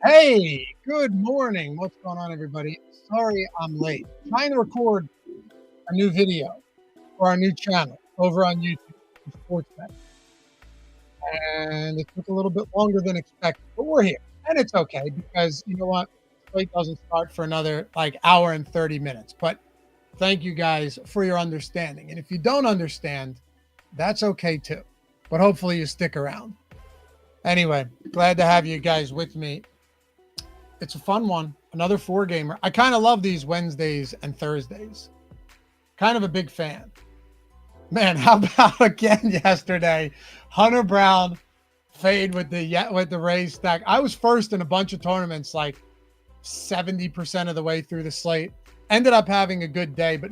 Hey, good morning. What's going on, everybody? Sorry I'm late. Trying to record a new video for our new channel over on YouTube for Sportsbook, and it took a little bit longer than expected, but we're here, and it's okay because you know what? Slate doesn't start for another hour and 30 minutes. But thank you guys for your understanding, and if you don't understand, that's okay too. But hopefully you stick around. Anyway, glad to have you guys with me. It's a fun one. Another four gamer. I kind of love these Wednesdays and Thursdays. Kind of a big fan. Man, how about again yesterday? Hunter Brown fade with the Rays stack. I was first in a bunch of tournaments, like 70% of the way through the slate. Ended up having a good day, but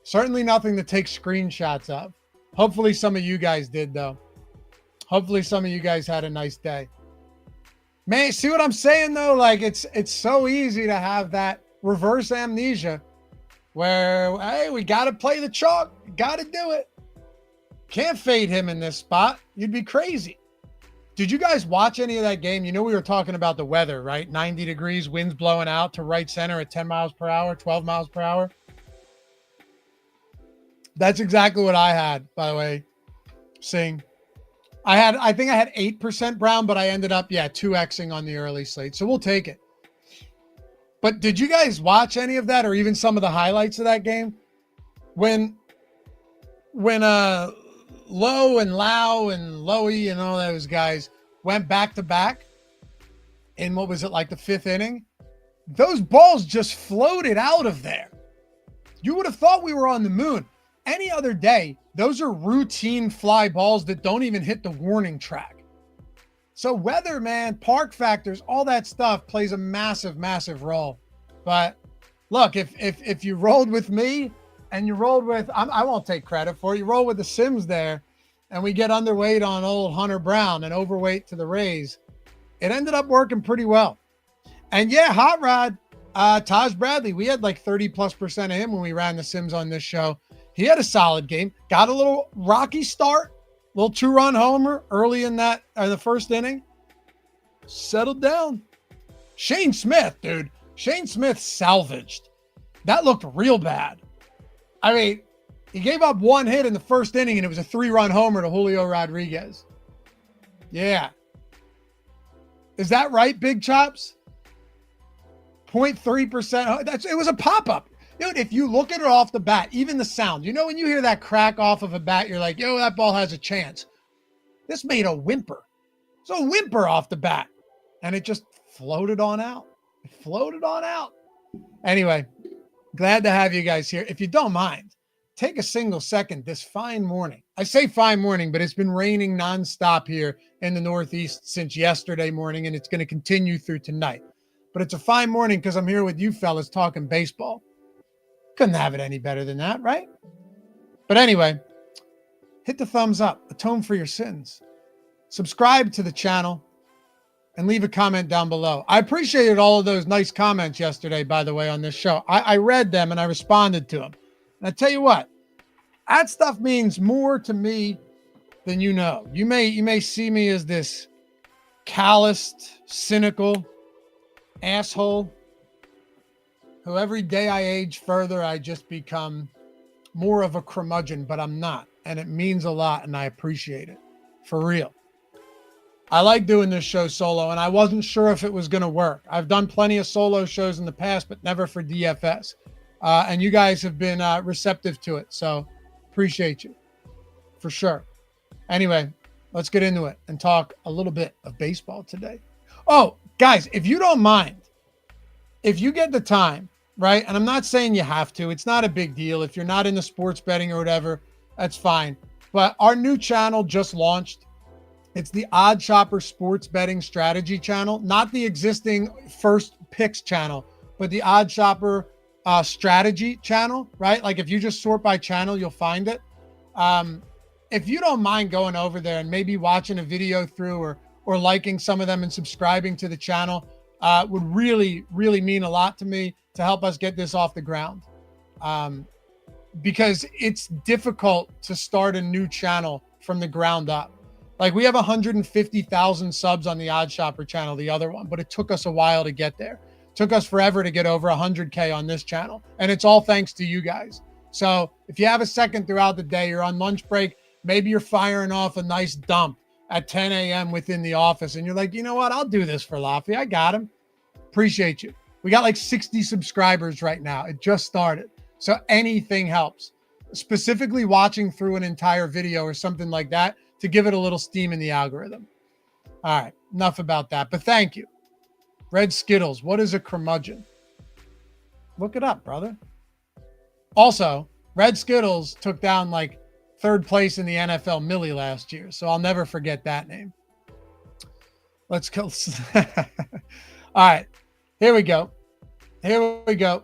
certainly nothing to take screenshots of. Hopefully some of you guys did, though. Hopefully some of you guys had a nice day. Man, see what I'm saying, though? Like, it's so easy to have that reverse amnesia where, hey, we got to play the chalk. Got to do it. Can't fade him in this spot. You'd be crazy. Did you guys watch any of that game? You know, we were talking about the weather, right? 90 degrees, winds blowing out to right center at 10 miles per hour, 12 miles per hour. That's exactly what I had, by the way. I think I had 8% brown, but I ended up, 2xing on the early slate. So we'll take it. But did you guys watch any of that or even some of the highlights of that game? When Lowe and Lau and Lowy and all those guys went back to back in, what was it, like the fifth inning? Those balls just floated out of there. You would have thought we were on the moon. Any other day, those are routine fly balls that don't even hit the warning track. So weather, man, park factors, all that stuff plays a massive, massive role. But look, if you rolled with me and you rolled with, I won't take credit for it, you roll with the Sims there, and we get underweight on old Hunter Brown and overweight to the Rays, it ended up working pretty well. And yeah, Hot Rod, Taj Bradley, we had like 30+% of him when we ran the Sims on this show. He had a solid game, got a little rocky start, little 2-run homer early in the first inning, settled down. Shane Smith, dude, Shane Smith salvaged. That looked real bad. I mean, he gave up one hit in the first inning, and it was a 3-run homer to Julio Rodriguez. Yeah. Is that right, Big Chops? 0.3%. It was a pop-up. Dude, if you look at it off the bat, even the sound, you know, when you hear that crack off of a bat, you're like, yo, that ball has a chance. This made a whimper. It's a whimper off the bat. And it just floated on out. It floated on out. Anyway, glad to have you guys here. If you don't mind, take a single second this fine morning. I say fine morning, but it's been raining nonstop here in the Northeast since yesterday morning, and it's going to continue through tonight. But it's a fine morning because I'm here with you fellas talking baseball. Couldn't have it any better than that, right? But anyway, hit the thumbs up, atone for your sins, subscribe to the channel, and leave a comment down below. I appreciated all of those nice comments yesterday, by the way, on this show. I read them and I responded to them. And I tell you what, that stuff means more to me than you know. You may see me as this calloused, cynical asshole who every day I age further, I just become more of a curmudgeon, but I'm not. And it means a lot, and I appreciate it. For real. I like doing this show solo, and I wasn't sure if it was going to work. I've done plenty of solo shows in the past, but never for DFS. And you guys have been receptive to it, so appreciate you. For sure. Anyway, let's get into it and talk a little bit of baseball today. Oh, guys, if you don't mind, if you get the time, right? And I'm not saying you have to. It's not a big deal. If you're not into sports betting or whatever, that's fine. But our new channel just launched. It's the OddsShopper Sports Betting Strategy channel, not the existing First Picks channel, but the OddsShopper Strategy channel, right? Like if you just sort by channel, you'll find it. If you don't mind going over there and maybe watching a video through or liking some of them and subscribing to the channel, would really, really mean a lot to me to help us get this off the ground. Because it's difficult to start a new channel from the ground up. Like we have 150,000 subs on the OddsShopper channel, the other one, but it took us a while to get there. It took us forever to get over 100K on this channel. And it's all thanks to you guys. So if you have a second throughout the day, you're on lunch break, maybe you're firing off a nice dump at 10 a.m. within the office. And you're like, you know what? I'll do this for Laffy. I got him. Appreciate you. We got like 60 subscribers right now. It just started. So anything helps, specifically watching through an entire video or something like that to give it a little steam in the algorithm. All right, enough about that, but thank you. Red Skittles, what is a curmudgeon? Look it up, brother. Also, Red Skittles took down like third place in the NFL Millie last year, so I'll never forget that name. Let's go. All right, here we go. Here we go.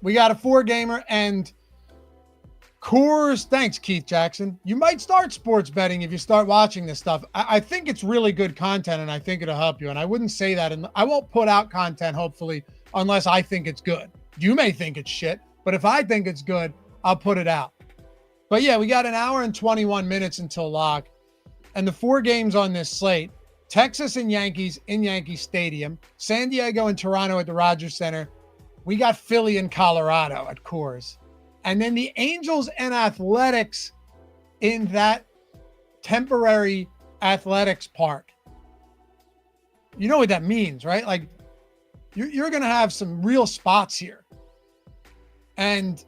We got a 4-gamer and Coors. Thanks, Keith Jackson. You might start sports betting if you start watching this stuff. I think it's really good content, and I think it'll help you. And I wouldn't say that, and I won't put out content, hopefully, unless I think it's good. You may think it's shit, but if I think it's good, I'll put it out. But yeah, we got an hour and 21 minutes until lock. And the 4 games on this slate, Texas and Yankees in Yankee Stadium, San Diego and Toronto at the Rogers Center. We got Philly and Colorado at Coors. And then the Angels and Athletics in that temporary athletics park. You know what that means, right? Like you're going to have some real spots here. And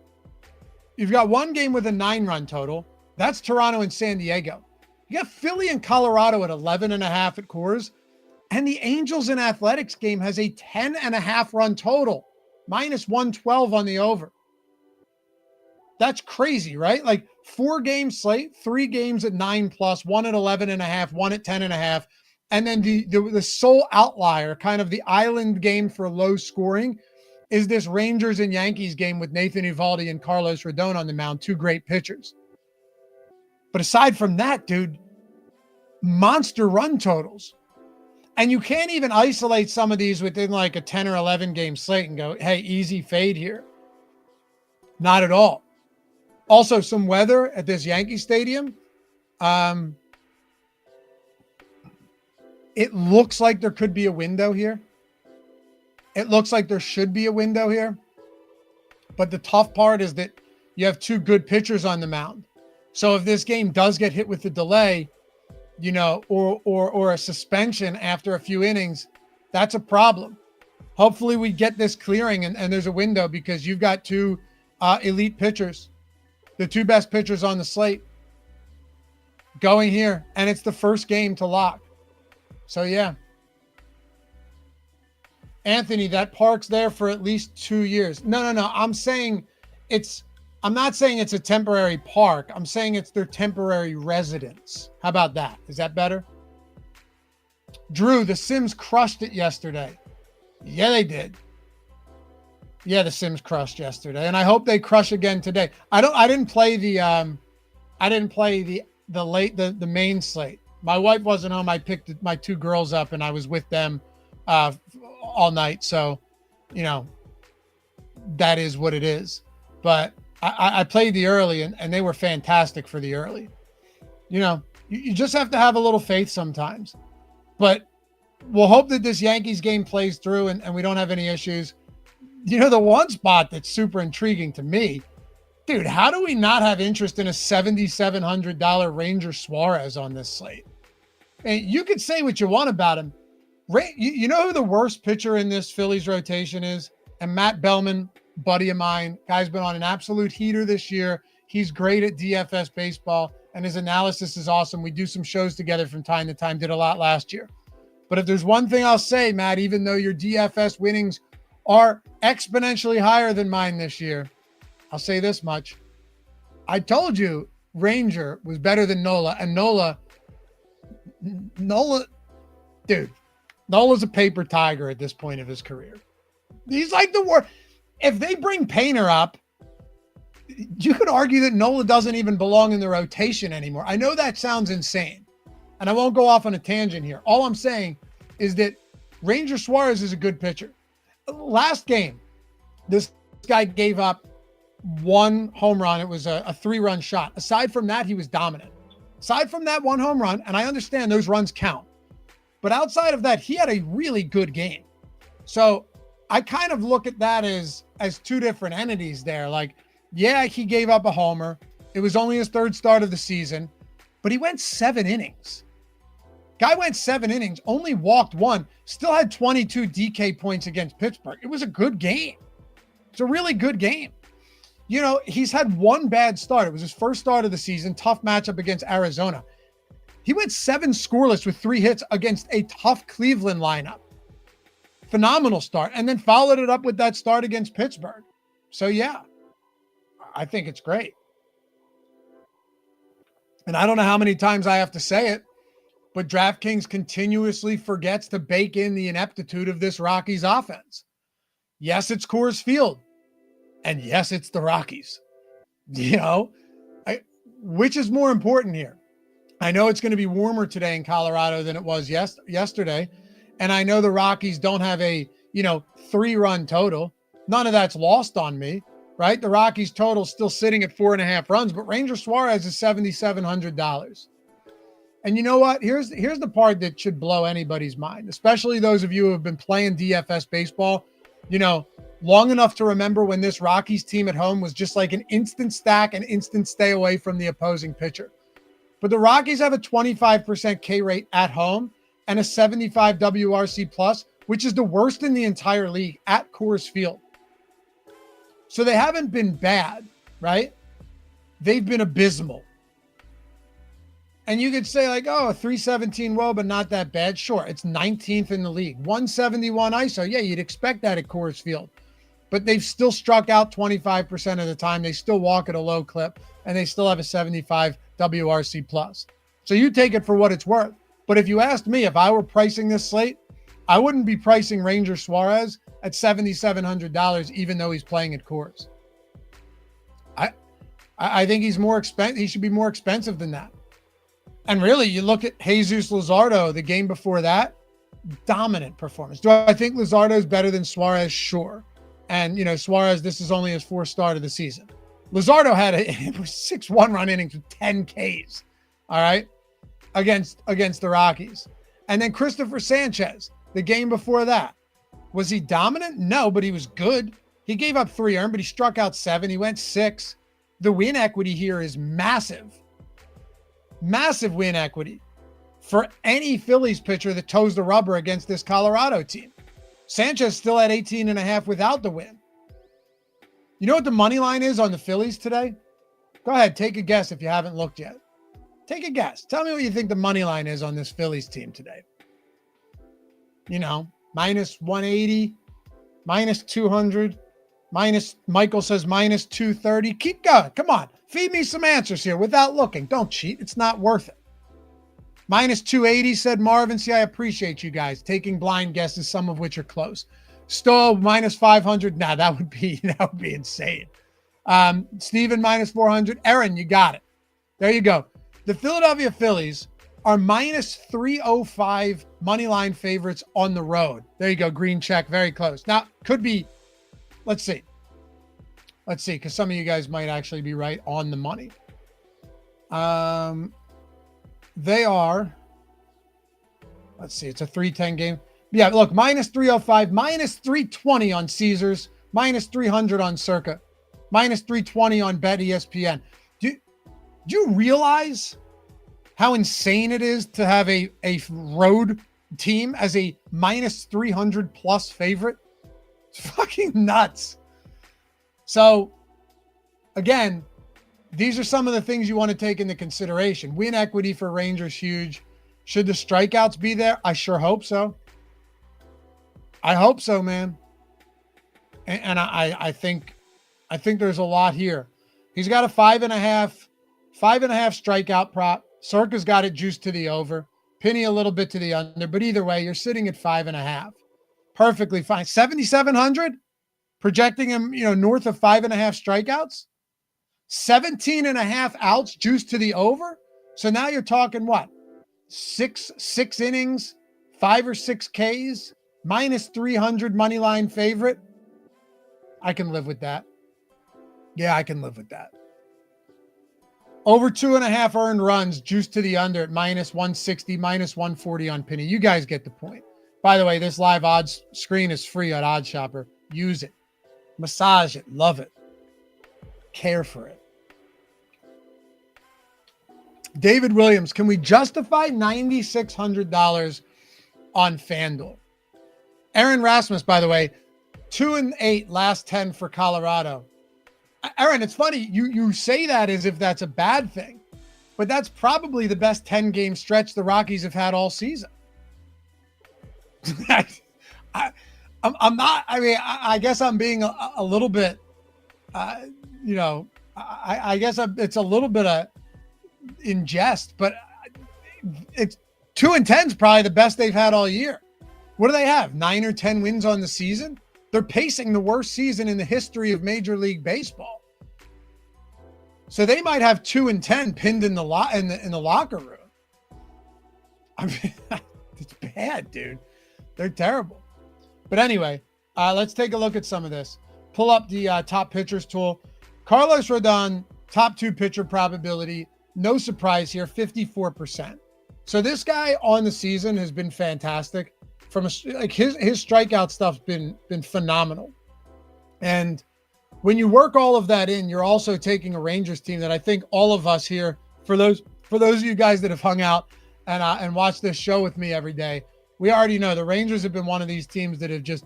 you've got one game with a 9-run total. That's Toronto and San Diego. You got Philly and Colorado at 11.5 at Coors. And the Angels and Athletics game has a 10.5 run total, minus 112 on the over. That's crazy, right? Like 4-game slate, 3 games at 9+, 1 at 11.5, 1 at 10.5. And then the sole outlier, kind of the island game for low scoring, is this Rangers and Yankees game with Nathan Eovaldi and Carlos Rodon on the mound, 2 great pitchers. But aside from that, dude, monster run totals. And you can't even isolate some of these within like a 10 or 11 game slate and go, hey, easy fade here. Not at all. Also, some weather at this Yankee Stadium. It looks like there could be a window here. It looks like there should be a window here. But the tough part is that you have 2 good pitchers on the mound. So if this game does get hit with the delay, you know, or a suspension after a few innings, that's a problem. Hopefully we get this clearing and there's a window because you've got 2 elite pitchers, the 2 best pitchers on the slate going here. And it's the first game to lock. So yeah. Anthony, that park's there for at least 2 years. No. I'm not saying it's a temporary park. I'm saying it's their temporary residence. How about that? Is that better? Drew, the Sims crushed it yesterday. Yeah, they did. Yeah, the Sims crushed yesterday, and I hope they crush again today. I didn't play the main slate. My wife wasn't home. I picked my 2 girls up, and I was with them all night. So, you know, that is what it is. But I played the early, and they were fantastic for the early. You know, you just have to have a little faith sometimes. But we'll hope that this Yankees game plays through and we don't have any issues. You know, the one spot that's super intriguing to me, dude, how do we not have interest in a $7,700 Ranger Suarez on this slate? And you could say what you want about him. You know who the worst pitcher in this Phillies rotation is? And Matt Bellman, buddy of mine, guy's been on an absolute heater this year. He's great at DFS baseball, and his analysis is awesome. We do some shows together from time to time, did a lot last year. But if there's one thing I'll say, Matt, even though your DFS winnings are exponentially higher than mine this year, I'll say this much. I told you Ranger was better than Nola, and Nola, dude, Nola's a paper tiger at this point of his career. He's like the worst. If they bring Painter up, you could argue that Nola doesn't even belong in the rotation anymore. I know that sounds insane, and I won't go off on a tangent here. All I'm saying is that Ranger Suarez is a good pitcher. Last game, this guy gave up 1 home run. It was a 3-run shot. Aside from that, he was dominant. Aside from that one home run, and I understand those runs count, but outside of that, he had a really good game. So I kind of look at that as two different entities there. Like, yeah, he gave up a homer. It was only his third start of the season, but he went 7 innings. Guy went 7 innings, only walked 1, still had 22 DK points against Pittsburgh. It was a good game. It's a really good game. You know, he's had one bad start. It was his first start of the season, tough matchup against Arizona. He went 7 scoreless with 3 hits against a tough Cleveland lineup. Phenomenal start. And then followed it up with that start against Pittsburgh. So, yeah, I think it's great. And I don't know how many times I have to say it, but DraftKings continuously forgets to bake in the ineptitude of this Rockies offense. Yes, it's Coors Field. And yes, it's the Rockies. You know, which is more important here? I know it's going to be warmer today in Colorado than it was yesterday. And I know the Rockies don't have a, 3-run total. None of that's lost on me, right? The Rockies total is still sitting at 4.5 runs, but Ranger Suarez is $7,700. And you know what? Here's the part that should blow anybody's mind, especially those of you who have been playing DFS baseball, long enough to remember when this Rockies team at home was just like an instant stack and instant stay away from the opposing pitcher. But the Rockies have a 25% K rate at home and a 75 WRC plus, which is the worst in the entire league at Coors Field. So they haven't been bad, right? They've been abysmal. And you could say like, oh, 317 well, but not that bad. Sure, it's 19th in the league. 171 ISO. Yeah, you'd expect that at Coors Field. But they've still struck out 25% of the time. They still walk at a low clip, and they still have a 75 WRC plus. So you take it for what it's worth. But if you asked me, if I were pricing this slate, I wouldn't be pricing Ranger Suarez at $7,700, even though he's playing at Coors. I think he's more expensive. He should be more expensive than that. And really, you look at Jesus Luzardo, the game before that, dominant performance. Do I think Luzardo is better than Suarez? Sure. And, Suarez, this is only his 4th start of the season. Luzardo had it was 6 one-run innings with 10 Ks, all right, against the Rockies. And then Christopher Sanchez, the game before that. Was he dominant? No, but he was good. He gave up 3 earned, but he struck out 7. He went 6. The win equity here is massive. Massive win equity for any Phillies pitcher that toes the rubber against this Colorado team. Sanchez still at 18.5 without the win. You know what the money line is on the Phillies today? Go ahead, take a guess if you haven't looked yet. Take a guess. Tell me what you think the money line is on this Phillies team today. Minus 180, minus 200, Michael says minus 230. Keep going. Come on. Feed me some answers here without looking. Don't cheat. It's not worth it. Minus 280, said Marvin. See, I appreciate you guys taking blind guesses, some of which are close. Stowe, minus 500. Nah, that would be insane. Steven, minus 400. Aaron, you got it. There you go. The Philadelphia Phillies are minus 305 money line favorites on the road. There you go. Green check. Very close. Now, could be, let's see, because some of you guys might actually be right on the money. They are, let's see, it's a 310 game. Yeah, look, minus 305, minus 320 on Caesars, minus 300 on Circa, minus 320 on Bet ESPN. Do you realize how insane it is to have a road team as a minus 300 plus favorite? It's fucking nuts. So, again, these are some of the things you want to take into consideration. Win equity for Rangers, huge. Should the strikeouts be there? I sure hope so. I hope so, man. And I think there's a lot here. He's got a 5.5 strikeout prop. Circa's got it juiced to the over. Penny a little bit to the under. But either way, you're sitting at 5.5. Perfectly fine. 7,700? Projecting him, north of 5.5 strikeouts. 17.5 outs juiced to the over. So now you're talking what? Six innings, 5 or 6 Ks, minus 300 money line favorite. I can live with that. Yeah, I can live with that. Over 2.5 earned runs, juiced to the under at -160, -140 on Penny. You guys get the point. By the way, this live odds screen is free on OddsShopper. Use it. Massage it. Love it. Care for it. David Williams, can we justify $9,600 on FanDuel? Aaron Rasmus, by the way, 2-8 last 10 for Colorado. Aaron, it's funny. You say that as if that's a bad thing, but that's probably the best 10-game stretch the Rockies have had all season. I'm not. I mean, I guess I'm being a little bit, I guess it's a little bit in jest, but it's 2-10 is probably the best they've had all year. What do they have? 9 or 10 wins on the season? They're pacing the worst season in the history of Major League Baseball. So they might have 2-10 pinned in the locker room. I mean, it's bad, dude. They're terrible. But anyway, let's take a look at some of this. Pull up the top pitchers tool. Carlos Rodon, top 2 pitcher probability. No surprise here, 54%. So this guy on the season has been fantastic. His strikeout stuff's been phenomenal. And when you work all of that in, you're also taking a Rangers team that I think all of us here, for those of you guys that have hung out and watched this show with me every day, we already know the Rangers have been one of these teams that have just,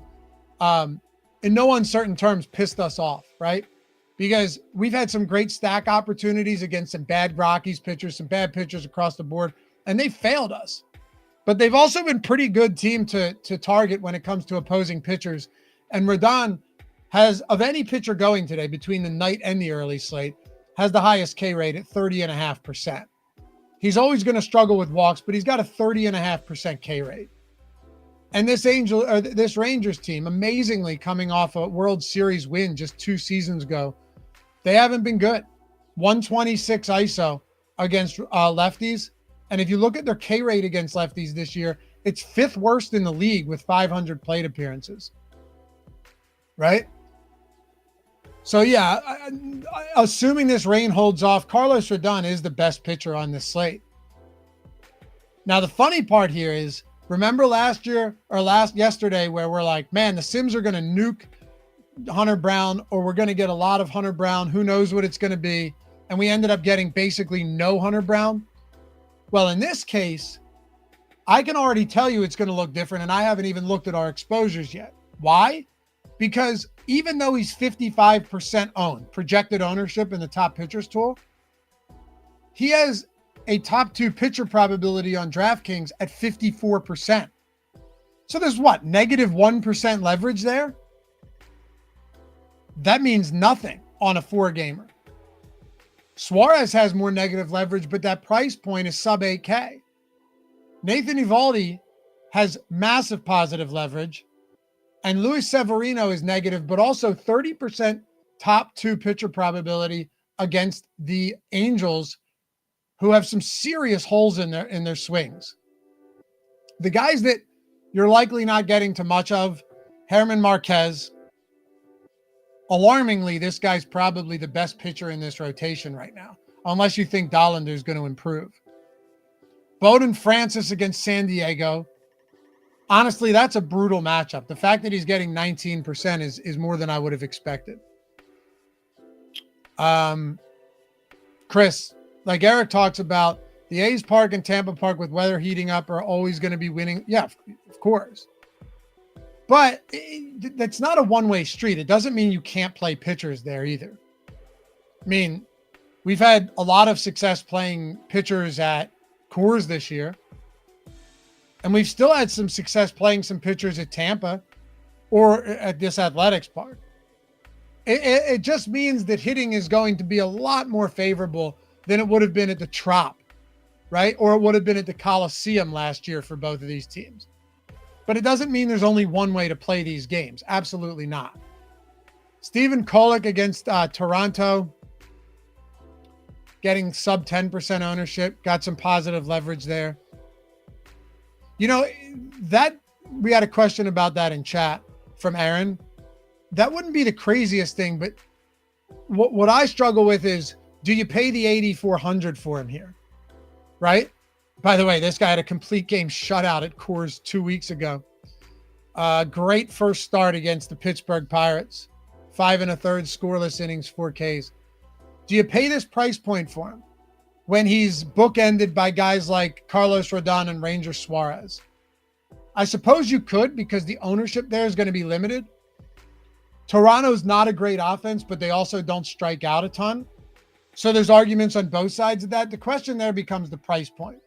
in no uncertain terms, pissed us off, right? Because we've had some great stack opportunities against some bad Rockies pitchers, some bad pitchers across the board, and they failed us. But they've also been pretty good team to target when it comes to opposing pitchers. And Rodon has, of any pitcher going today between the night and the early slate, has the highest K rate at 30.5%. He's always going to struggle with walks, but he's got a 30.5% K rate. And this Rangers team, amazingly coming off a World Series win just 2 seasons ago, they haven't been good. 126 ISO against lefties. And if you look at their K rate against lefties this year, it's 5th worst in the league with 500 plate appearances. Right? So yeah, assuming this rain holds off, Carlos Rodon is the best pitcher on this slate. Now, the funny part here is, remember yesterday where we're like, man, the Sims are going to nuke Hunter Brown, or we're going to get a lot of Hunter Brown. Who knows what it's going to be? And we ended up getting basically no Hunter Brown. Well, in this case, I can already tell you it's going to look different, and I haven't even looked at our exposures yet. Why? Because even though he's 55% owned, projected ownership in the top pitchers tool, he has a top 2 pitcher probability on DraftKings at 54%. So there's what, -1% leverage there? That means nothing on a 4-gamer. Suarez has more negative leverage, but that price point is sub 8K. Nathan Eovaldi has massive positive leverage, and Luis Severino is negative, but also 30% top 2 pitcher probability against the Angels, who have some serious holes in their swings. The guys that you're likely not getting to much of, Herman Marquez. Alarmingly, this guy's probably the best pitcher in this rotation right now, unless you think Dollander's going to improve. Bowden Francis against San Diego. Honestly, that's a brutal matchup. The fact that he's getting 19% is more than I would have expected. Chris, like Eric talks about, the A's Park and Tampa Park with weather heating up are always going to be winning. Yeah, of course. But that's not a one-way street. It doesn't mean you can't play pitchers there either. I mean, we've had a lot of success playing pitchers at Coors this year. And we've still had some success playing some pitchers at Tampa or at this Athletics Park. It just means that hitting is going to be a lot more favorable than it would have been at the Trop, right? Or it would have been at the Coliseum last year for both of these teams. But it doesn't mean there's only one way to play these games. Absolutely not. Stephen Kolek against Toronto, getting sub 10% ownership, got some positive leverage there. You know, that we had a question about that in chat from Aaron. That wouldn't be the craziest thing, but what I struggle with is Do you pay the 8,400 for him here? Right? By the way, this guy had a complete game shutout at Coors 2 weeks ago. Great first start against the Pittsburgh Pirates. 5 1/3 scoreless innings, 4 Ks. Do you pay this price point for him when he's bookended by guys like Carlos Rodon and Ranger Suarez? I suppose you could, because the ownership there is going to be limited. Toronto's not a great offense, but they also don't strike out a ton. So there's arguments on both sides of that. The question there becomes the price point.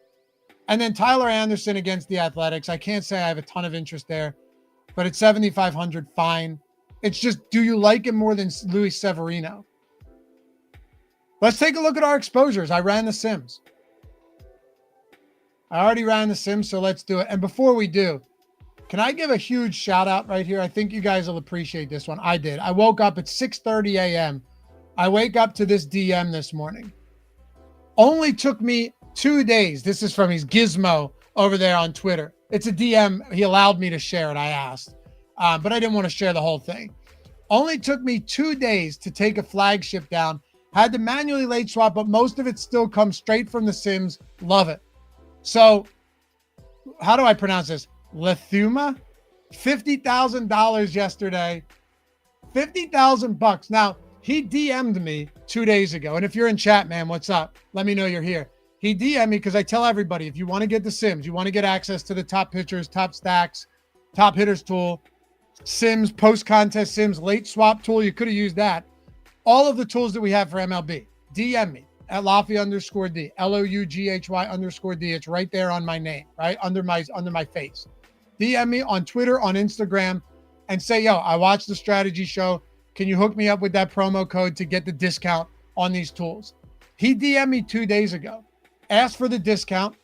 And then Tyler Anderson against the Athletics. I can't say I have a ton of interest there, but at 7,500, fine. It's just, do you like him more than Luis Severino? Let's take a look at our exposures. I ran the Sims. I already ran the Sims, so let's do it. And before we do, can I give a huge shout out right here? I think you guys will appreciate this one. I did. I woke up at 6:30 a.m. I wake up to this DM this morning. Only took me 2 days. This is from his Gizmo over there on Twitter. It's a DM. He allowed me to share it. I asked, but I didn't want to share the whole thing. Only took me 2 days to take a flagship down. Had to manually late swap, but most of it still comes straight from the Sims. Love it. So how do I pronounce this? Lethuma, $50,000 yesterday, $50,000. Now, he DM'd me 2 days ago. And if you're in chat, man, what's up? Let me know you're here. He DM'd me because I tell everybody, if you want to get the Sims, you want to get access to the top pitchers, top stacks, top hitters tool, Sims, post-contest Sims, late swap tool, you could have used that. All of the tools that we have for MLB, DM me at Loughy_D, LOUGHY_D. It's right there on my name, right? Under my face. DM me on Twitter, on Instagram, and say, yo, I watched the strategy show. Can you hook me up with that promo code to get the discount on these tools? He DM'd me 2 days ago, asked for the discount,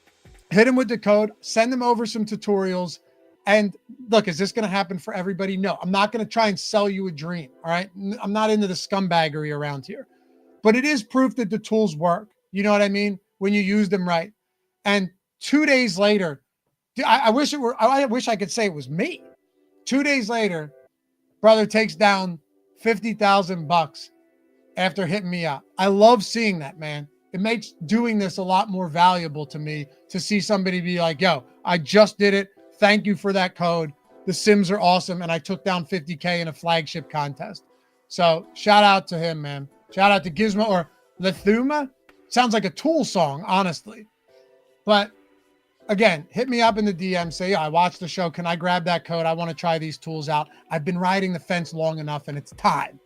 hit him with the code, send him over some tutorials. And look, is this going to happen for everybody? No, I'm not going to try and sell you a dream. All right. I'm not into the scumbaggery around here, but it is proof that the tools work. You know what I mean? When you use them right. And 2 days later, I wish I could say it was me. 2 days later, brother takes down $50,000 after hitting me up. I love seeing that, man. It makes doing this a lot more valuable to me to see somebody be like, yo, I just did it. Thank you for that code. The Sims are awesome. And I took down 50K in a flagship contest. So shout out to him, man. Shout out to Gizmo or Lethuma. Sounds like a Tool song, honestly. But again, hit me up in the DM. Say, yeah, I watched the show. Can I grab that code? I want to try these tools out. I've been riding the fence long enough and it's time.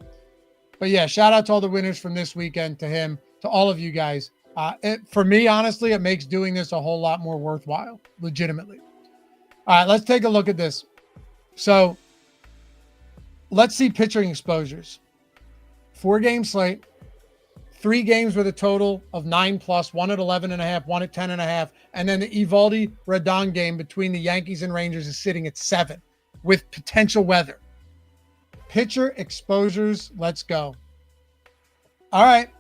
But yeah, shout out to all the winners from this weekend, to him, to all of you guys. For me, honestly, it makes doing this a whole lot more worthwhile, legitimately. All right, let's take a look at this. So let's see pitching exposures. 4-game slate, 3 games with a total of 9+, 1 at 11.5, 1 at 10.5. And then the Eovaldi Rodon game between the Yankees and Rangers is sitting at 7 with potential weather. Pitcher exposures, let's go. All right.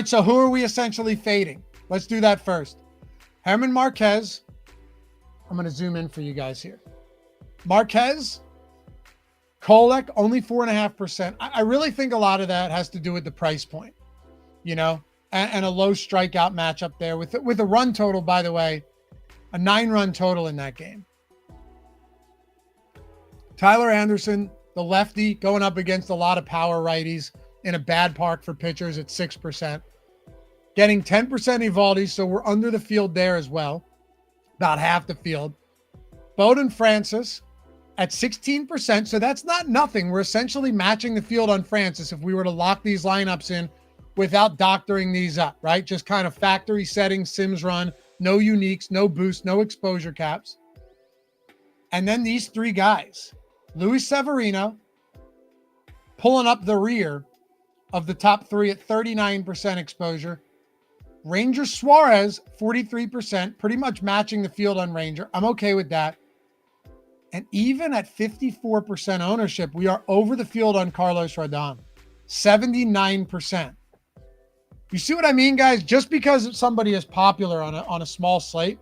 So who are we essentially fading? Let's do that first. Herman Marquez. I'm going to zoom in for you guys here. Marquez, Kolek, only 4.5%. I really think a lot of that has to do with the price point, you know, and a low strikeout matchup there with a run total, by the way, a 9-run total in that game. Tyler Anderson, the lefty, going up against a lot of power righties in a bad park for pitchers at 6%. Getting 10% Eovaldi, so we're under the field there as well. About half the field. Bowden Francis at 16%. So that's not nothing. We're essentially matching the field on Francis if we were to lock these lineups in without doctoring these up, right? Just kind of factory settings, Sims run, no uniques, no boost, no exposure caps. And then these 3 guys, Luis Severino, pulling up the rear of the top 3 at 39% exposure. Ranger Suarez, 43%, pretty much matching the field on Ranger. I'm okay with that. And even at 54% ownership, we are over the field on Carlos Rodon, 79%. You see what I mean, guys? Just because somebody is popular on a small slate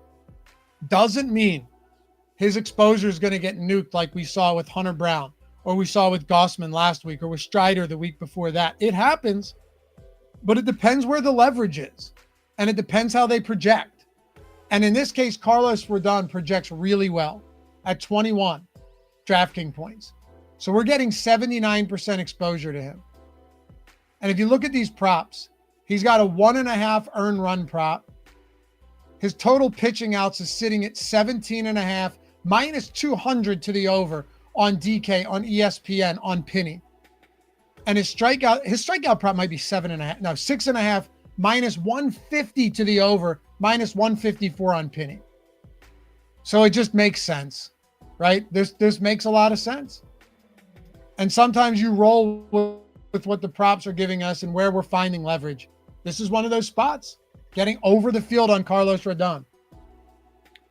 doesn't mean his exposure is going to get nuked like we saw with Hunter Brown, or we saw with Gossman last week, or with Strider the week before that. It happens. but it depends where the leverage is, and it depends how they project. And in this case, Carlos Rodon projects really well at 21 DraftKings points. So we're getting 79% exposure to him. And if you look at these props, he's got a 1.5 earned run prop. His total pitching outs is sitting at 17.5, minus 200 to the over on DK, on ESPN, on Penny. And his strikeout prop might be 7.5, no, 6.5, minus 150 to the over, minus 154 on Penny. So it just makes sense, right? This makes a lot of sense. And sometimes you roll with what the props are giving us and where we're finding leverage. This is one of those spots, getting over the field on Carlos Rodon.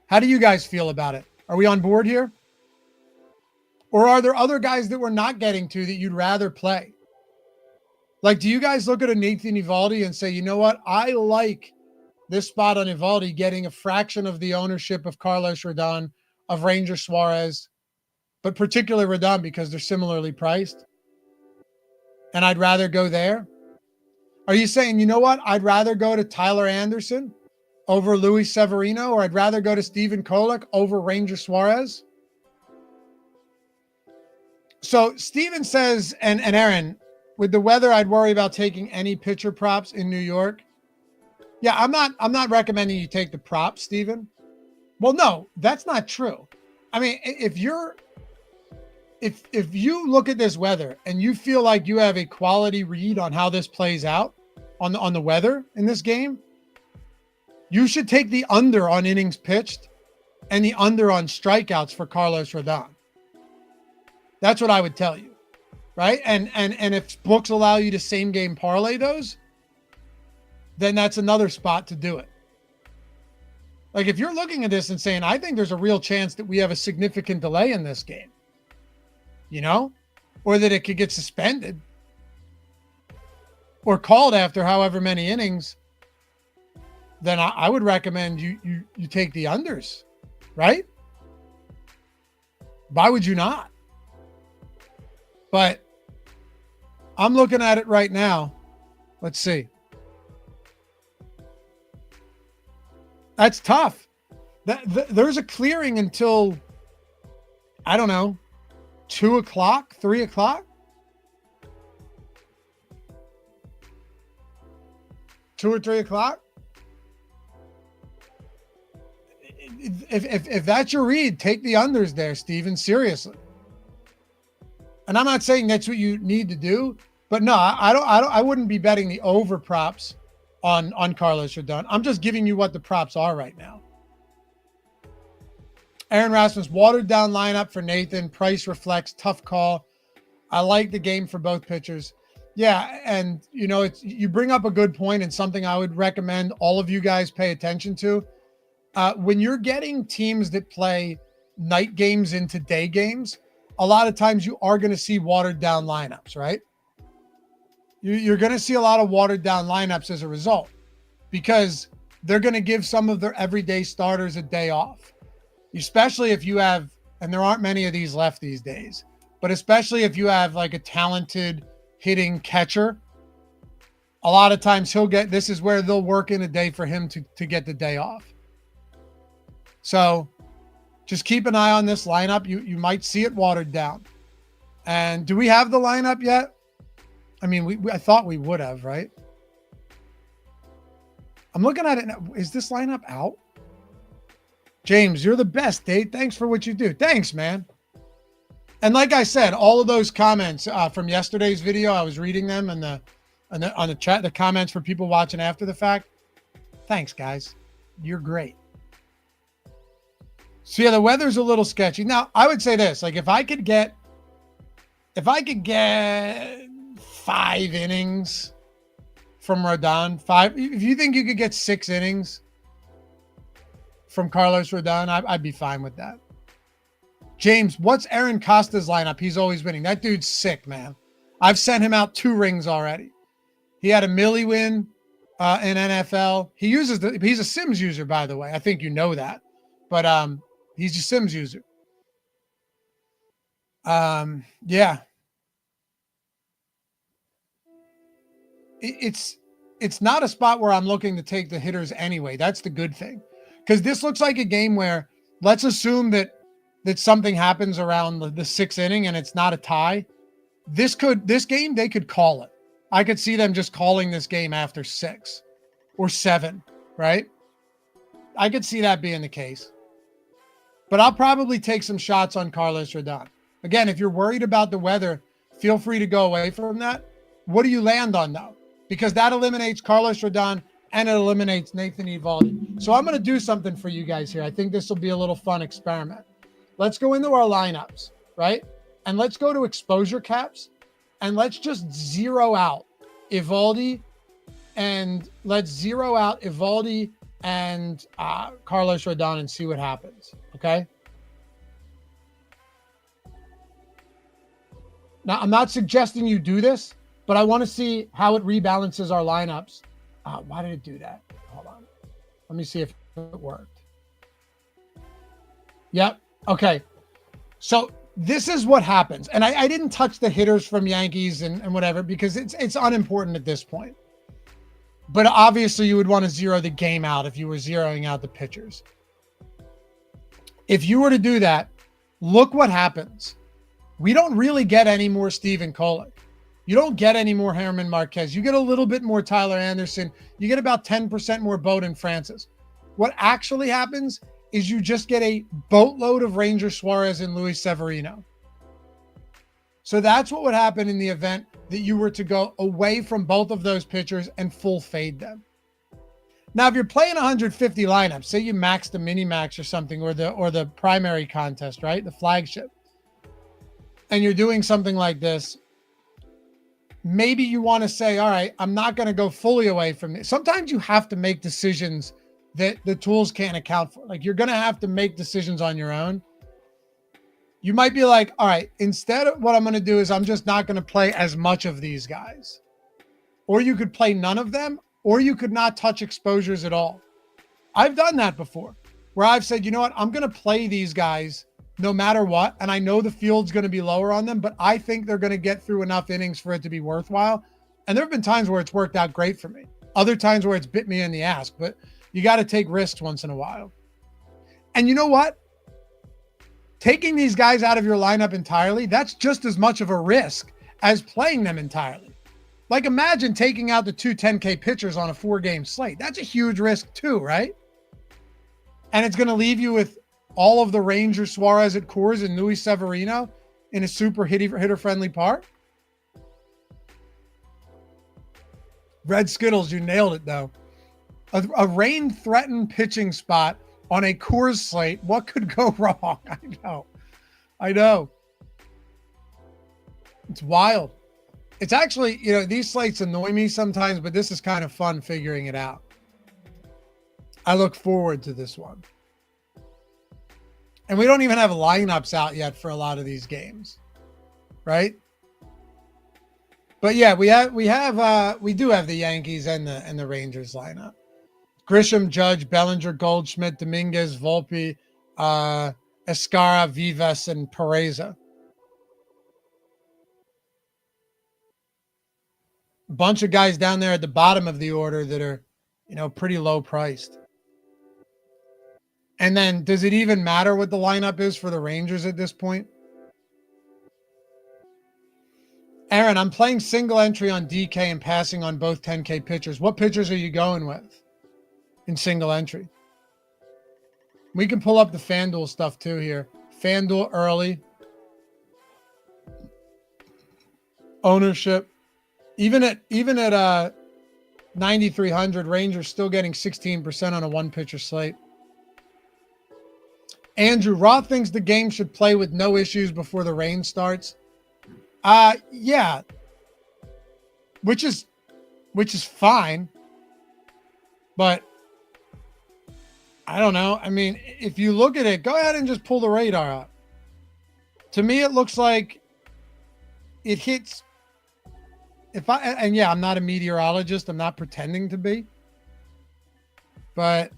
How do you guys feel about it? Are we on board here? Or are there other guys that we're not getting to that you'd rather play? Like, do you guys look at a Nathan Eovaldi and say, you know what? I like this spot on Eovaldi getting a fraction of the ownership of Carlos Rodon, of Ranger Suarez, but particularly Rodon because they're similarly priced. And I'd rather go there. Are you saying, you know what? I'd rather go to Tyler Anderson over Luis Severino, or I'd rather go to Steven Kolek over Ranger Suarez? So Steven says, and Aaron, with the weather, I'd worry about taking any pitcher props in New York. Yeah, I'm not recommending you take the props, Steven. Well, no, that's not true. I mean, if you look at this weather and you feel like you have a quality read on how this plays out on the weather in this game, you should take the under on innings pitched and the under on strikeouts for Carlos Rodon. That's what I would tell you, right? And if books allow you to same game parlay those, then that's another spot to do it. Like if you're looking at this and saying, I think there's a real chance that we have a significant delay in this game, you know, or that it could get suspended or called after however many innings, then I would recommend you take the unders, right? Why would you not? But I'm looking at it right now. Let's see. That's tough. There's a clearing until, I don't know, 2 o'clock, 3 o'clock. 2 or 3 o'clock. If that's your read, take the unders there, Steven, seriously. And I'm not saying that's what you need to do, but no, I wouldn't be betting the over props on Carlos Rodon. I'm just giving you what the props are right now. Aaron Rasmus, watered down lineup for Nathan. Price reflects, tough call. I like the game for both pitchers. Yeah, and you know, you bring up a good point and something I would recommend all of you guys pay attention to. When you're getting teams that play night games into day games, a lot of times you are going to see watered down lineups, right? You're going to see a lot of watered down lineups as a result because they're going to give some of their everyday starters a day off, especially if you have, and there aren't many of these left these days, but especially if you have like a talented hitting catcher, a lot of times this is where they'll work in a day for him to get the day off. So just keep an eye on this lineup. You might see it watered down. And do we have the lineup yet? I mean, I thought we would have, right? I'm looking at it now. Is this lineup out? James, you're the best, Dave. Thanks for what you do. Thanks, man. And like I said, all of those comments from yesterday's video, I was reading them on the chat, the comments for people watching after the fact. Thanks, guys. You're great. So yeah, the weather's a little sketchy. Now, I would say this, like if I could get 5 innings from Rodon, if you think you could get 6 innings from Carlos Rodon, I'd be fine with that. James, what's Aaron Costa's lineup? He's always winning. That dude's sick, man. I've sent him out 2 rings already. He had a milli win in NFL. He's a Sims user, by the way. I think you know that. But he's a Sims user. Yeah. it's not a spot where I'm looking to take the hitters anyway. That's the good thing. Because this looks like a game where, let's assume that something happens around the sixth inning and it's not a tie. This game, they could call it. I could see them just calling this game after 6 or 7, right? I could see that being the case. But I'll probably take some shots on Carlos Rodon. Again, if you're worried about the weather, feel free to go away from that. What do you land on, though? Because that eliminates Carlos Rodon and it eliminates Nathan Eovaldi. So I'm going to do something for you guys here. I think this will be a little fun experiment. Let's go into our lineups, right? And let's go to exposure caps and let's just zero out Eovaldi and Carlos Rodon and see what happens. Okay. Now, I'm not suggesting you do this, but I want to see how it rebalances our lineups. Why did it do that? Hold on. Let me see if it worked. Yep. Okay. So this is what happens. And I didn't touch the hitters from Yankees and whatever, because it's unimportant at this point. But obviously you would want to zero the game out if you were zeroing out the pitchers. If you were to do that, look what happens. We don't really get any more Steven Kolek. You don't get any more Herman Marquez. You get a little bit more Tyler Anderson. You get about 10% more Bowden Francis. What actually happens is you just get a boatload of Ranger Suarez and Luis Severino. So that's what would happen in the event that you were to go away from both of those pitchers and full fade them. Now, if you're playing 150 lineups, say you max the mini max or something, or the primary contest, right? The flagship. And you're doing something like this, maybe you want to say, all right, I'm not going to go fully away from it. Sometimes you have to make decisions that the tools can't account for. Like, you're going to have to make decisions on your own. You might be like, all right, instead of what I'm going to do is I'm just not going to play as much of these guys. Or you could play none of them, or you could not touch exposures at all. I've done that before, where I've said, you know what, I'm going to play these guys no matter what. And I know the field's going to be lower on them, but I think they're going to get through enough innings for it to be worthwhile. And there have been times where it's worked out great for me. Other times where it's bit me in the ass, but you got to take risks once in a while. And you know what? Taking these guys out of your lineup entirely, that's just as much of a risk as playing them entirely. Like, imagine taking out the 2 10K pitchers on a 4-game slate. That's a huge risk too, right? And it's going to leave you with all of the Ranger Suarez at Coors and Luis Severino in a super hitter-friendly park. Red Skittles, you nailed it though. A rain-threatened pitching spot on a Coors slate. What could go wrong? I know. It's wild. It's actually, these slates annoy me sometimes, but this is kind of fun figuring it out. I look forward to this one. And we don't even have lineups out yet for a lot of these games, right? But yeah, we do have the Yankees and the Rangers lineup. Grisham, Judge, Bellinger, Goldschmidt, Dominguez, Volpe, Escara, Vivas, and Pereza. A bunch of guys down there at the bottom of the order that are, pretty low priced. And then, does it even matter what the lineup is for the Rangers at this point? Aaron, I'm playing single entry on DK and passing on both 10K pitchers. What pitchers are you going with in single entry? We can pull up the FanDuel stuff too here. FanDuel early. Ownership. Even at 9,300, Rangers still getting 16% on a one-pitcher slate. Andrew, Roth thinks the game should play with no issues before the rain starts. Yeah. Which is fine. But I don't know. I mean, if you look at it, go ahead and just pull the radar up. To me, it looks like it hits. I'm not a meteorologist. I'm not pretending to be. But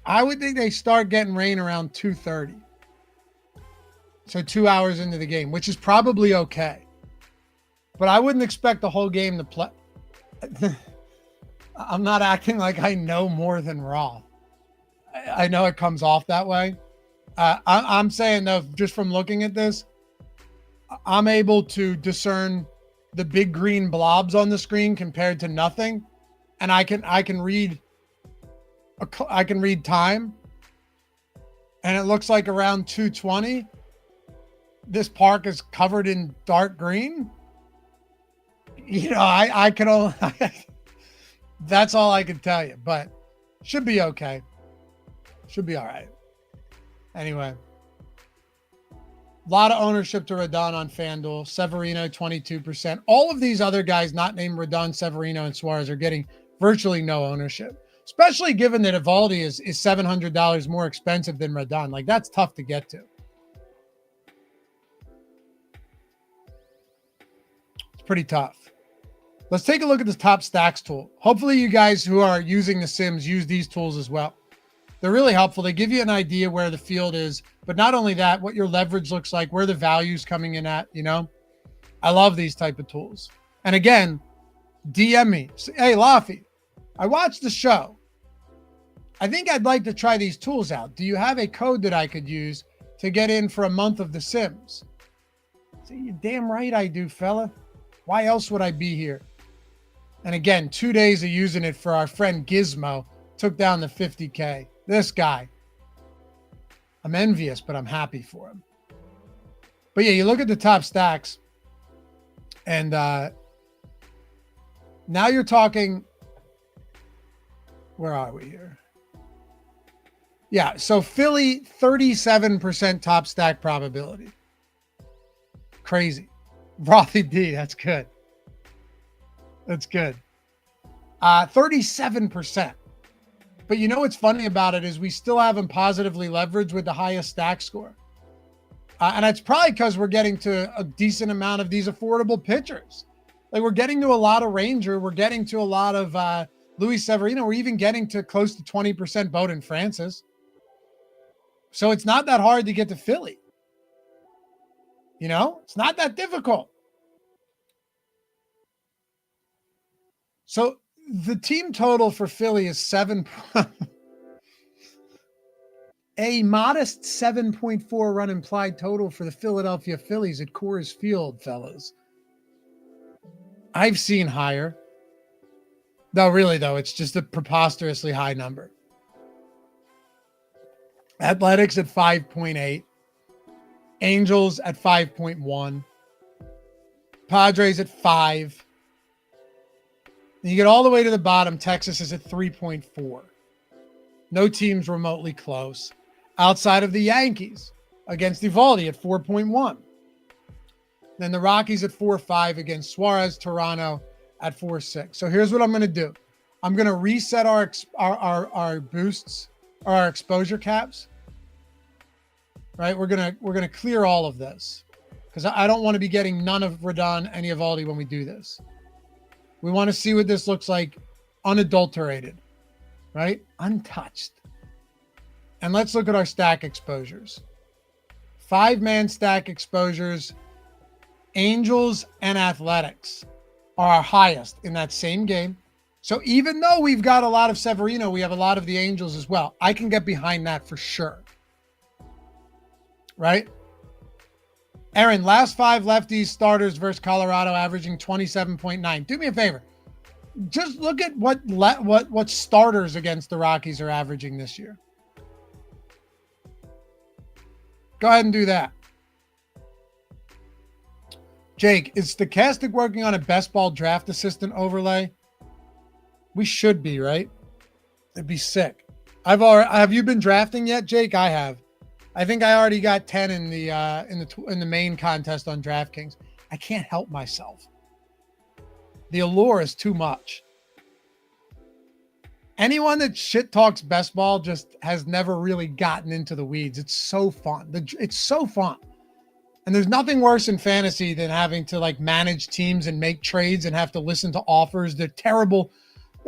I would think they start getting rain around 2:30. So 2 hours into the game, which is probably okay. but I wouldn't expect the whole game to play. I'm not acting like I know more than Raw. I know it comes off that way. I'm saying though, just from looking at this, I'm able to discern the big green blobs on the screen compared to nothing, and I can read time, and it looks like around 2:20. This park is covered in dark green. I can only that's all I can tell you, but should be okay. Should be all right. Anyway, a lot of ownership to Rodon on FanDuel. Severino, 22%. All of these other guys not named Rodon, Severino, and Suarez are getting virtually no ownership, especially given that Evaldi is $700 more expensive than Rodon. Like, that's tough to get to. It's pretty tough. Let's take a look at the top stacks tool. Hopefully you guys who are using the Sims use these tools as well. They're really helpful. They give you an idea where the field is, but not only that, what your leverage looks like, where the value's coming in at, I love these type of tools. And again, DM me. Say, hey, Laffy, I watched the show. I think I'd like to try these tools out. Do you have a code that I could use to get in for a month of the Sims? Say, you're damn right I do, fella. Why else would I be here? And again, 2 days of using it for our friend Gizmo took down the 50K. This guy. I'm envious, but I'm happy for him. But yeah, you look at the top stacks, and now you're talking, where are we here? Yeah, so Philly, 37% top stack probability. Crazy. Brothy D, that's good. That's good. 37%. But you know what's funny about it is we still have them positively leveraged with the highest stack score. And it's probably because we're getting to a decent amount of these affordable pitchers. Like, we're getting to a lot of Ranger. We're getting to a lot of Luis Severino. We're even getting to close to 20% Bowden Francis. So it's not that hard to get to Philly. It's not that difficult. So the team total for Philly is 7. A modest 7.4 run implied total for the Philadelphia Phillies at Coors Field, fellas. I've seen higher. No, really, though, it's just a preposterously high number. Athletics at 5.8. Angels at 5.1. Padres at 5. And you get all the way to the bottom. Texas is at 3.4. No teams remotely close outside of the Yankees against Evaldi at 4.1. Then the Rockies at 4.5 against Suarez, Toronto at 4.6. So here's what I'm going to do. I'm going to reset our boosts, or our exposure caps. Right? We're going to clear all of this because I don't want to be getting none of Rodon, any Evaldi when we do this. We want to see what this looks like unadulterated, right? Untouched. And let's look at our stack exposures. 5-man stack exposures, Angels and Athletics are our highest in that same game. So even though we've got a lot of Severino, we have a lot of the Angels as well. I can get behind that for sure. Right? Aaron, last 5 lefties starters versus Colorado averaging 27.9. Do me a favor. Just look at what starters against the Rockies are averaging this year. Go ahead and do that. Jake, is Stokastic working on a best ball draft assistant overlay? We should be, right? It'd be sick. Have you been drafting yet, Jake? I have. I think I already got 10 in the main contest on DraftKings. I can't help myself. The allure is too much. Anyone that shit talks best ball just has never really gotten into the weeds. It's so fun. It's so fun. And there's nothing worse in fantasy than having to manage teams and make trades and have to listen to offers. They're terrible.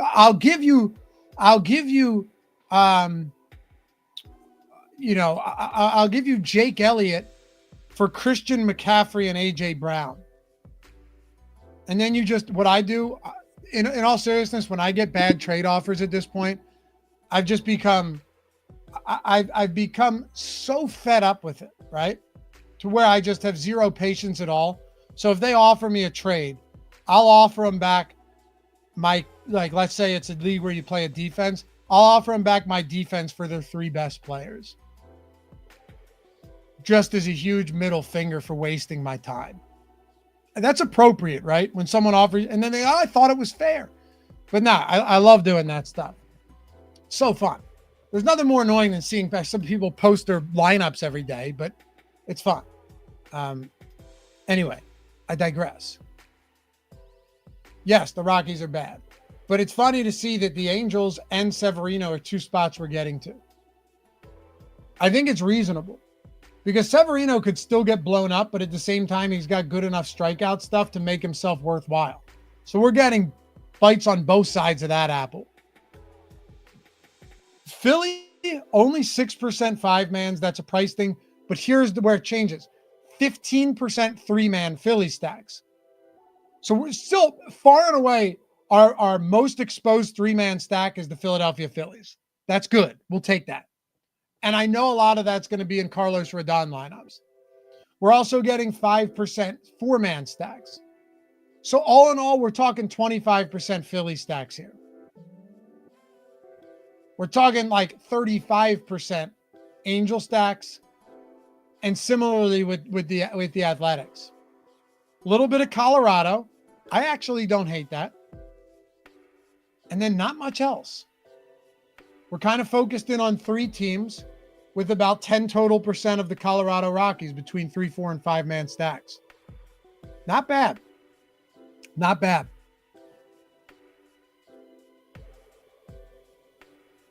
I'll give you I'll give you Jake Elliott for Christian McCaffrey and AJ Brown. And then what I do, in all seriousness, when I get bad trade offers at this point, I've just become, I've become so fed up with it, right? To where I just have zero patience at all. So if they offer me a trade, I'll offer them back let's say it's a league where you play a defense. I'll offer them back my defense for their 3 best players. Just as a huge middle finger for wasting my time. And that's appropriate, right? When someone offers, and then I thought it was fair. But I love doing that stuff. So fun. There's nothing more annoying than seeing some people post their lineups every day, but it's fun. Anyway, I digress. Yes, the Rockies are bad, but it's funny to see that the Angels and Severino are 2 spots we're getting to. I think it's reasonable because Severino could still get blown up, but at the same time, he's got good enough strikeout stuff to make himself worthwhile. So we're getting bites on both sides of that apple. Philly, only 6% 5-mans. That's a price thing, but here's where it changes. 15% 3-man Philly stacks. So we're still far and away our most exposed 3-man stack is the Philadelphia Phillies. That's good. We'll take that. And I know a lot of that's going to be in Carlos Rodon lineups. We're also getting 5% 4-man stacks. So all in all, we're talking 25% Philly stacks here. We're talking like 35% Angel stacks, and similarly with the Athletics. A little bit of Colorado. I actually don't hate that. And then not much else. We're kind of focused in on 3 teams with about 10 total % of the Colorado Rockies between 3, 4, and 5-man stacks. Not bad. Not bad.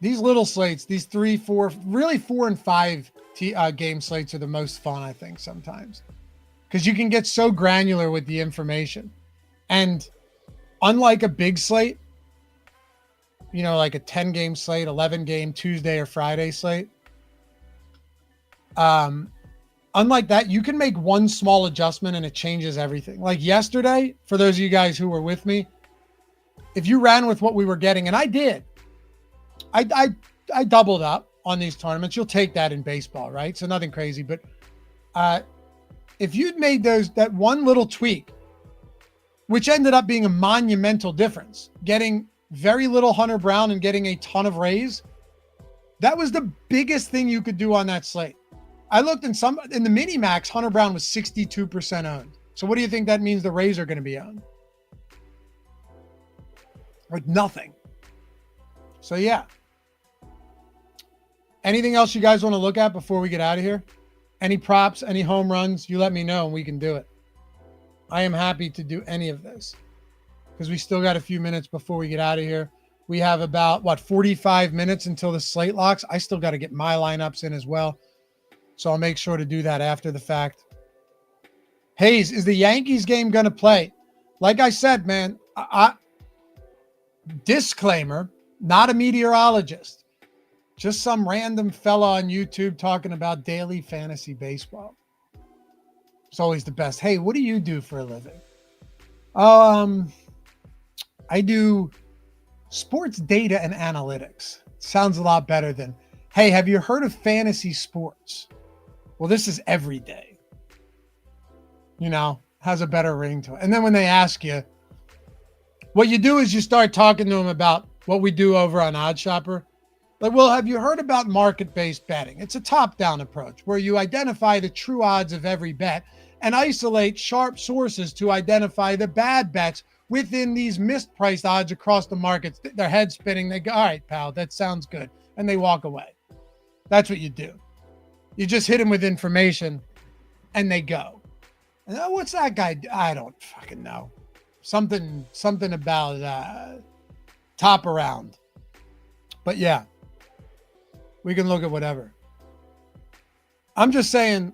These little slates, these 3, 4, really 4 and 5 game slates are the most fun, I think, sometimes. Because you can get so granular with the information. And unlike a big slate, like a 10-game slate, 11-game Tuesday or Friday slate, unlike that, you can make one small adjustment and it changes everything. Like yesterday, for those of you guys who were with me, if you ran with what we were getting, and I did, I doubled up on these tournaments. You'll take that in baseball, right? So nothing crazy, but if you'd made that one little tweak, which ended up being a monumental difference, getting very little Hunter Brown and getting a ton of Rays, that was the biggest thing you could do on that slate. I looked in the mini max, Hunter Brown was 62% owned. So what do you think that means the Rays are going to be owned? Like nothing. So yeah. Anything else you guys want to look at before we get out of here? Any props, any home runs, you let me know and we can do it. I am happy to do any of this because we still got a few minutes before we get out of here. We have about 45 minutes until the slate locks. I still got to get my lineups in as well. So I'll make sure to do that after the fact. Hayes, is the Yankees game going to play? Like I said, man, disclaimer, not a meteorologist. Just some random fella on YouTube talking about daily fantasy baseball. It's always the best. Hey, what do you do for a living? I do sports data and analytics. Sounds a lot better than, hey, have you heard of fantasy sports? Well, this is every day. Has a better ring to it. And then when they ask you, what you do is you start talking to them about what we do over on OddsShopper. Like, well, have you heard about market-based betting? It's a top-down approach where you identify the true odds of every bet and isolate sharp sources to identify the bad bets within these mispriced odds across the markets. Their head spinning. They go, all right, pal, that sounds good. And they walk away. That's what you do. You just hit them with information and they go. And what's that guy? I don't fucking know. Something about top around. But yeah, we can look at whatever. I'm just saying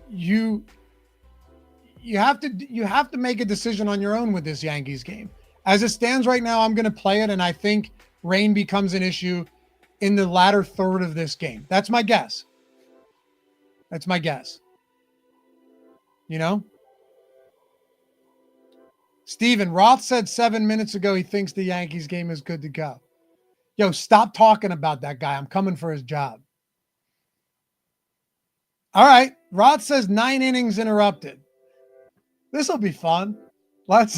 you have to make a decision on your own with this Yankees game. As it stands right now, I'm going to play it, and I think rain becomes an issue in the latter third of this game. That's my guess. Steven, Roth said 7 minutes ago he thinks the Yankees game is good to go. Yo, stop talking about that guy. I'm coming for his job. All right. Roth says 9 innings interrupted. This will be fun. Let's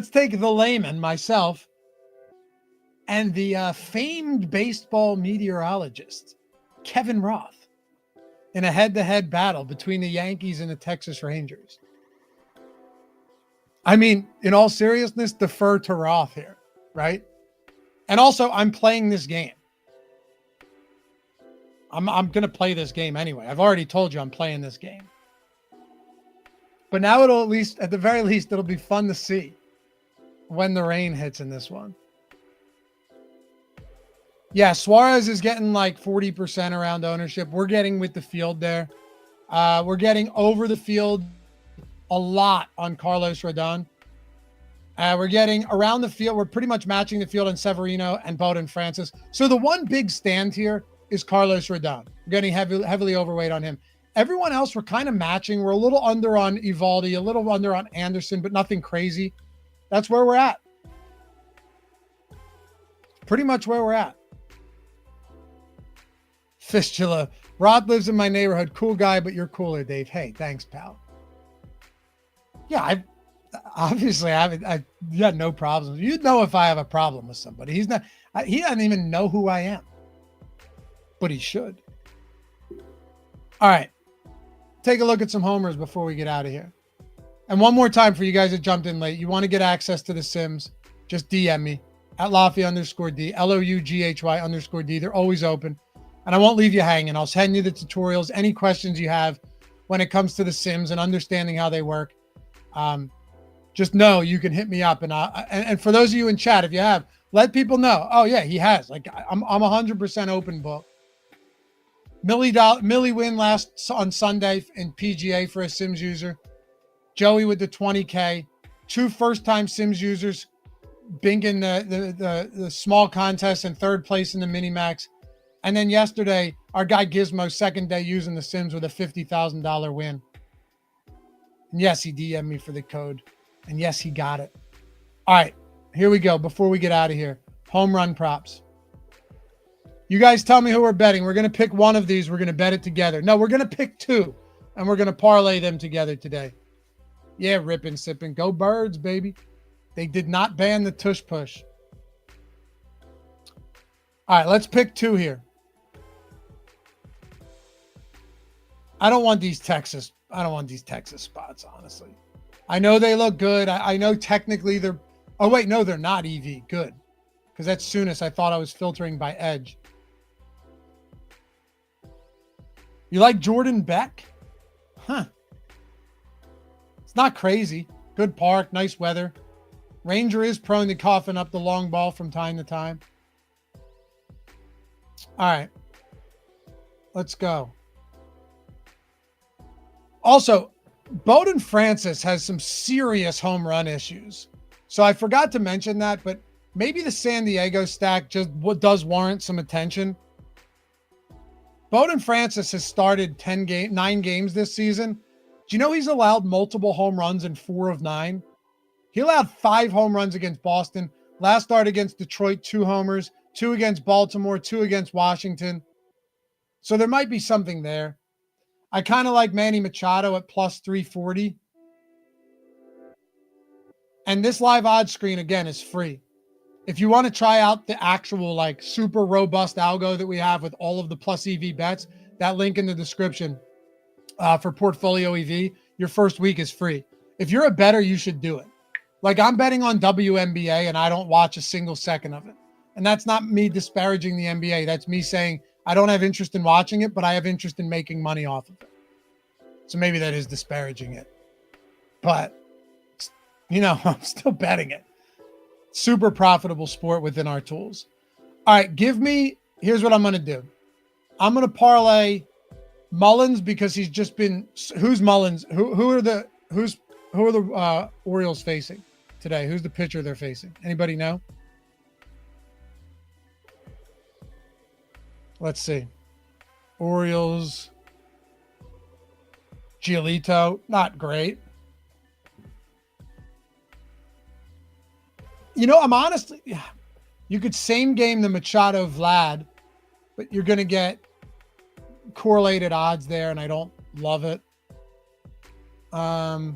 take the layman, myself, and the famed baseball meteorologist, Kevin Roth, in a head-to-head battle between the Yankees and the Texas Rangers. I mean, in all seriousness, defer to Roth here, right? And also, I'm playing this game. I'm going to play this game anyway. I've already told you I'm playing this game. But now it'll at the very least, it'll be fun to see when the rain hits in this one. Yeah, Suarez is getting like 40% around ownership. We're getting with the field there. We're getting over the field a lot on Carlos Rodon. We're getting around the field. We're pretty much matching the field on Severino and Bowden Francis. So the one big stand here is Carlos Rodon. We're getting heavily overweight on him. Everyone else, we're kind of matching. We're a little under on Evaldi, a little under on Anderson, but nothing crazy. That's where we're at. Pretty much where we're at. Fistula. Roth lives in my neighborhood. Cool guy, but you're cooler, Dave. Hey, thanks, pal. Yeah, I got no problems. You'd know if I have a problem with somebody. He doesn't even know who I am, but he should. All right. Take a look at some homers before we get out of here. And one more time for you guys that jumped in late. You want to get access to the Sims, just DM me at Laffy_D, LOUGHY_D. They're always open. And I won't leave you hanging. I'll send you the tutorials, any questions you have when it comes to the Sims and understanding how they work. Just know you can hit me up. And for those of you in chat, if you have, let people know. Oh, yeah, he has. Like, I'm 100% open book. Millie win on Sunday in PGA for a Sims user. Joey with the 20K. 2 first-time Sims users binking the small contest and 3rd place in the mini-max. And then yesterday, our guy Gizmo, 2nd day using the Sims with a $50,000 win. And yes, he DM'd me for the code. And yes, he got it. All right, here we go. Before we get out of here, home run props. You guys tell me who we're betting. We're going to pick one of these. We're going to bet it together. No, we're going to pick 2, and we're going to parlay them together today. Yeah, ripping, sipping. Go Birds, baby. They did not ban the tush push. All right, let's pick 2 here. I don't want these Texas spots, honestly. I know they look good. I know technically they're... Oh, wait, no, they're not EV. Good. Because that's soonest. I thought I was filtering by edge. You like Jordan Beck? Huh. It's not crazy. Good park, nice weather. Ranger is prone to coughing up the long ball from time to time. All right. Let's go. Also, Bowden Francis has some serious home run issues. So I forgot to mention that, but maybe the San Diego stack just does warrant some attention. Bowden Francis has started 9 games this season. Do you know he's allowed multiple home runs in 4 of 9? He allowed 5 home runs against Boston. Last start against Detroit, 2 homers, 2 against Baltimore, 2 against Washington. So there might be something there. I kind of like Manny Machado at plus 340. And this live odds screen, again, is free. If you want to try out the actual like super robust algo that we have with all of the plus EV bets, that link in the description for Portfolio EV, your first week is free. If you're a bettor, you should do it. Like I'm betting on WNBA and I don't watch a single second of it. And that's not me disparaging the NBA. That's me saying I don't have interest in watching it, but I have interest in making money off of it. So maybe that is disparaging it. But, you know, I'm still betting it. Super profitable sport within our tools. All right, here's what I'm going to do. I'm going to parlay Mullins because he's just been, who's Mullins? Who are the Orioles facing today? Who's the pitcher they're facing? Anybody know? Let's see. Orioles. Giolito, not great. I'm honestly, you could same game the Machado Vlad, but you're going to get correlated odds there, and I don't love it. What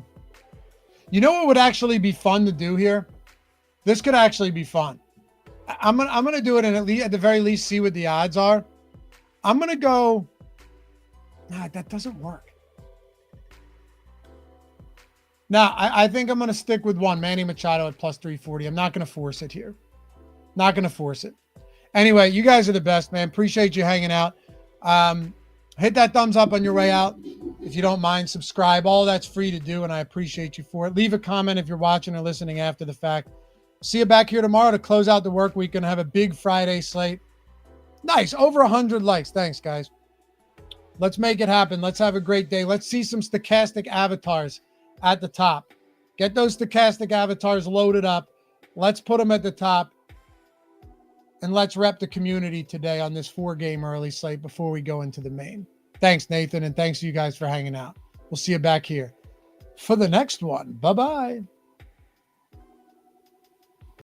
would actually be fun to do here? This could actually be fun. I'm gonna do it and at the very least see what the odds are. I'm gonna go. Nah, that doesn't work. Now I think I'm gonna stick with one Manny Machado at plus 340. I'm not gonna force it here. Not gonna force it. Anyway, you guys are the best, man. Appreciate you hanging out. Hit that thumbs up on your way out. If you don't mind, subscribe. All that's free to do, and I appreciate you for it. Leave a comment if you're watching or listening after the fact. See you back here tomorrow to close out the work week and have a big Friday slate. Nice. Over 100 likes. Thanks, guys. Let's make it happen. Let's have a great day. Let's see some Stokastic avatars at the top. Get those Stokastic avatars loaded up. Let's put them at the top. And let's rep the community today on this 4-game early slate before we go into the main. Thanks, Nathan, and thanks to you guys for hanging out. We'll see you back here for the next one. Bye-bye.